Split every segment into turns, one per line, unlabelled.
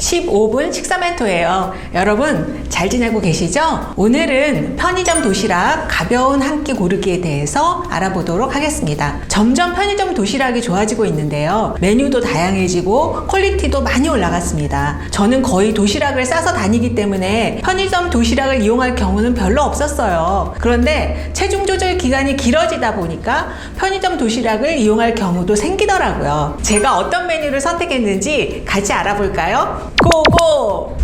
15분 식사 멘토예요. 여러분 잘 지내고 계시죠? 오늘은 편의점 도시락 가벼운 한 끼 고르기에 대해서 알아보도록 하겠습니다. 점점 편의점 도시락이 좋아지고 있는데요. 메뉴도 다양해지고 퀄리티도 많이 올라갔습니다. 저는 거의 도시락을 싸서 다니기 때문에 편의점 도시락을 이용할 경우는 별로 없었어요. 그런데 체중 조절 기간이 길어지다 보니까 편의점 도시락을 이용할 경우도 생기더라고요. 제가 어떤 메뉴를 선택했는지 같이 알아볼까요? 고고!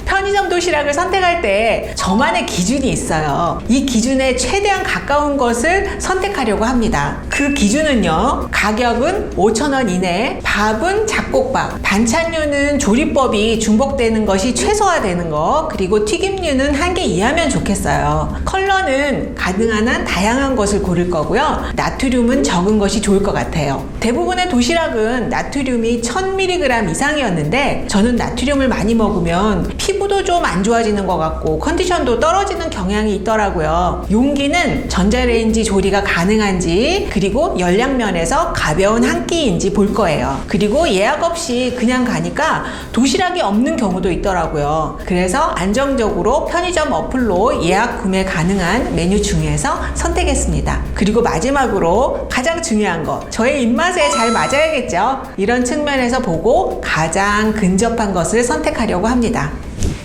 편의점 도시락을 선택할 때 저만의 기준이 있어요. 이 기준에 최대한 가까운 것을 선택하려고 합니다. 그 기준은요, 가격은 5,000원 이내, 밥은 잡곡밥, 반찬류는 조리법이 중복되는 것이 최소화되는 거, 그리고 튀김류는 1개 이하면 좋겠어요. 컬러는 가능한 한 다양한 것을 고를 거고요. 나트륨은 적은 것이 좋을 것 같아요. 대부분의 도시락은 나트륨이 1000mg 이상이었는데 저는 나트륨을 많이 먹으면 피부도 좀 안 좋아지는 것 같고 컨디션도 떨어지는 경향이 있더라고요. 용기는 전자레인지 조리가 가능한지, 그리고 열량면에서 가벼운 한 끼인지 볼 거예요. 그리고 예약 없이 그냥 가니까 도시락이 없는 경우도 있더라고요. 그래서 안정적으로 편의점 어플로 예약 구매 가능한 메뉴 중에서 선택했습니다. 그리고 마지막으로 가장 중요한 거, 저의 입맛에 잘 맞아야겠죠. 이런 측면에서 보고 가장 근접한 것을 선택하려고 합니다.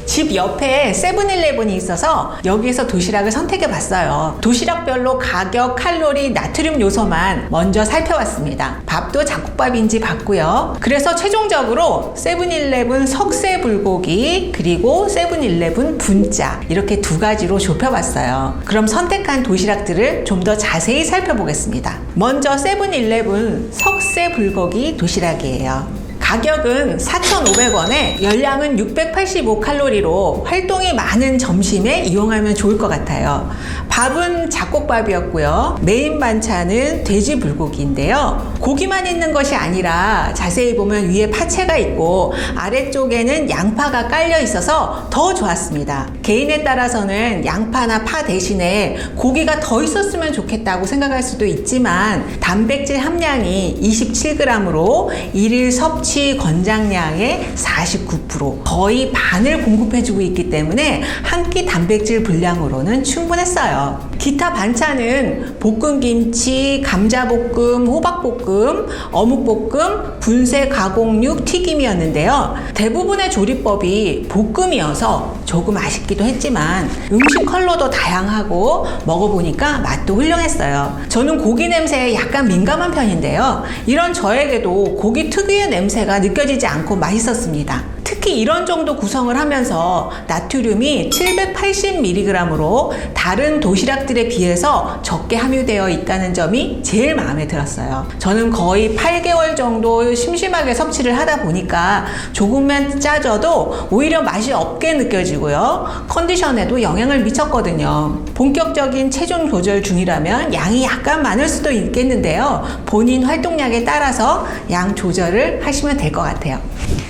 집 옆에 세븐일레븐이 있어서 여기에서 도시락을 선택해 봤어요. 도시락별로 가격, 칼로리, 나트륨 요소만 먼저 살펴봤습니다. 밥도 잡곡밥인지 봤고요. 그래서 최종적으로 세븐일레븐 석쇠 불고기, 그리고 세븐일레븐 분짜, 이렇게 두 가지로 좁혀봤어요. 그럼 선택한 도시락들을 좀 더 자세히 살펴보겠습니다. 먼저 세븐일레븐 석쇠 불고기 도시락이에요. 가격은 4,500원에 열량은 685칼로리로 활동이 많은 점심에 이용하면 좋을 것 같아요. 밥은 잡곡밥이었고요. 메인 반찬은 돼지 불고기인데요. 고기만 있는 것이 아니라 자세히 보면 위에 파채가 있고 아래쪽에는 양파가 깔려 있어서 더 좋았습니다. 개인에 따라서는 양파나 파 대신에 고기가 더 있었으면 좋겠다고 생각할 수도 있지만 단백질 함량이 27g으로 일일 섭취 권장량의 49%, 거의 반을 공급해주고 있기 때문에 한 끼 단백질 분량으로는 충분했어요. 기타 반찬은 볶음김치, 감자볶음, 호박볶음, 어묵볶음, 분쇄 가공육, 튀김이었는데요. 대부분의 조리법이 볶음이어서 조금 아쉽기도 했지만 음식 컬러도 다양하고 먹어보니까 맛도 훌륭했어요. 저는 고기 냄새에 약간 민감한 편인데요. 이런 저에게도 고기 특유의 냄새가 느껴지지 않고 맛있었습니다. 특히 이런 정도 구성을 하면서 나트륨이 780mg으로 다른 도시락들에 비해서 적게 함유되어 있다는 점이 제일 마음에 들었어요. 저는 거의 8개월 정도 심심하게 섭취를 하다 보니까 조금만 짜져도 오히려 맛이 없게 느껴지고요. 컨디션에도 영향을 미쳤거든요. 본격적인 체중 조절 중이라면 양이 약간 많을 수도 있겠는데요. 본인 활동량에 따라서 양 조절을 하시면 될 것 같아요.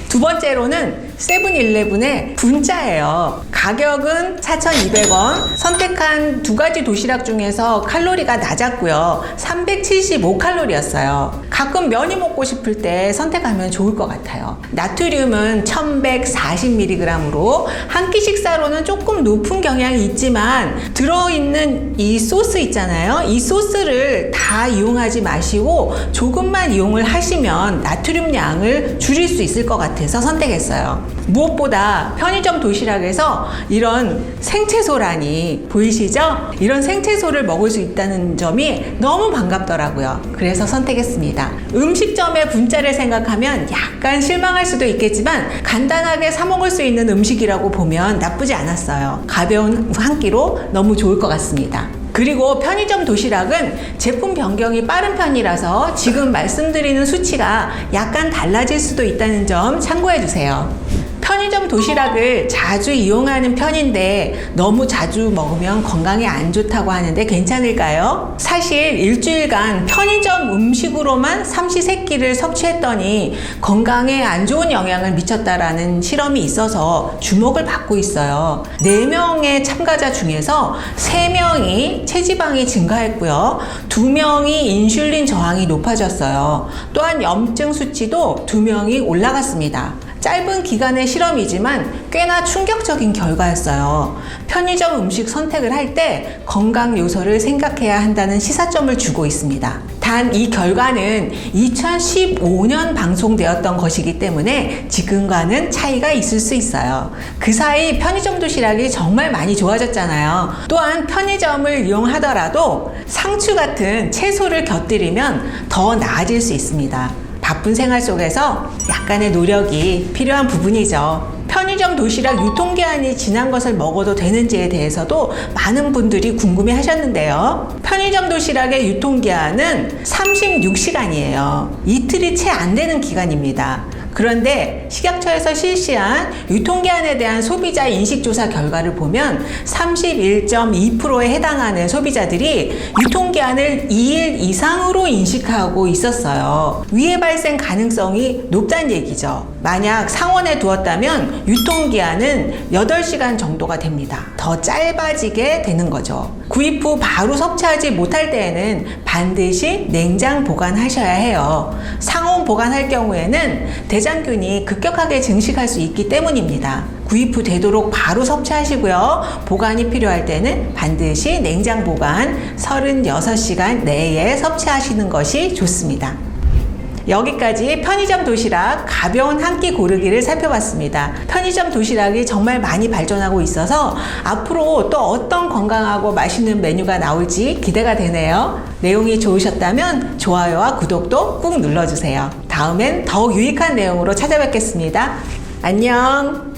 두 번째로는 세븐일레븐의 분짜예요. 가격은 4,200원. 선택한 두 가지 도시락 중에서 칼로리가 낮았고요. 375칼로리였어요. 가끔 면이 먹고 싶을 때 선택하면 좋을 것 같아요. 나트륨은 1140mg으로 한 끼 식사로는 조금 높은 경향이 있지만 들어있는 이 소스 있잖아요. 이 소스를 다 이용하지 마시고 조금만 이용을 하시면 나트륨 양을 줄일 수 있을 것 같아서 선택했어요. 무엇보다 편의점 도시락에서 이런 생채소라니 보이시죠? 이런 생채소를 먹을 수 있다는 점이 너무 반갑더라고요. 그래서 선택했습니다. 음식점의 분짜를 생각하면 약간 실망할 수도 있겠지만 간단하게 사 먹을 수 있는 음식이라고 보면 나쁘지 않았어요. 가벼운 한 끼로 너무 좋을 것 같습니다. 그리고 편의점 도시락은 제품 변경이 빠른 편이라서 지금 말씀드리는 수치가 약간 달라질 수도 있다는 점 참고해 주세요. 편의점 도시락을 자주 이용하는 편인데 너무 자주 먹으면 건강에 안 좋다고 하는데 괜찮을까요? 사실 일주일간 편의점 음식으로만 삼시세끼를 섭취했더니 건강에 안 좋은 영향을 미쳤다라는 실험이 있어서 주목을 받고 있어요. 4명의 참가자 중에서 3명이 체지방이 증가했고요. 2명이 인슐린 저항이 높아졌어요. 또한 염증 수치도 2명이 올라갔습니다. 짧은 기간의 실험이지만 꽤나 충격적인 결과였어요. 편의점 음식 선택을 할 때 건강 요소를 생각해야 한다는 시사점을 주고 있습니다. 단 이 결과는 2015년 방송되었던 것이기 때문에 지금과는 차이가 있을 수 있어요. 그 사이 편의점 도시락이 정말 많이 좋아졌잖아요. 또한 편의점을 이용하더라도 상추 같은 채소를 곁들이면 더 나아질 수 있습니다. 바쁜 생활 속에서 약간의 노력이 필요한 부분이죠. 편의점 도시락 유통기한이 지난 것을 먹어도 되는지에 대해서도 많은 분들이 궁금해 하셨는데요. 편의점 도시락의 유통기한은 36시간이에요. 이틀이 채 안 되는 기간입니다. 그런데 식약처에서 실시한 유통기한에 대한 소비자 인식조사 결과를 보면 31.2%에 해당하는 소비자들이 유통기한을 2일 이상으로 인식하고 있었어요. 위해 발생 가능성이 높다는 얘기죠. 만약 상온에 두었다면 유통기한은 8시간 정도가 됩니다. 더 짧아지게 되는 거죠. 구입 후 바로 섭취하지 못할 때에는 반드시 냉장 보관하셔야 해요. 상온 보관할 경우에는 대장균이 급격하게 증식할 수 있기 때문입니다. 구입 후 되도록 바로 섭취하시고요. 보관이 필요할 때는 반드시 냉장 보관 36시간 내에 섭취하시는 것이 좋습니다. 여기까지 편의점 도시락 가벼운 한 끼 고르기를 살펴봤습니다. 편의점 도시락이 정말 많이 발전하고 있어서 앞으로 또 어떤 건강하고 맛있는 메뉴가 나올지 기대가 되네요. 내용이 좋으셨다면 좋아요와 구독도 꾹 눌러주세요. 다음엔 더 유익한 내용으로 찾아뵙겠습니다. 안녕!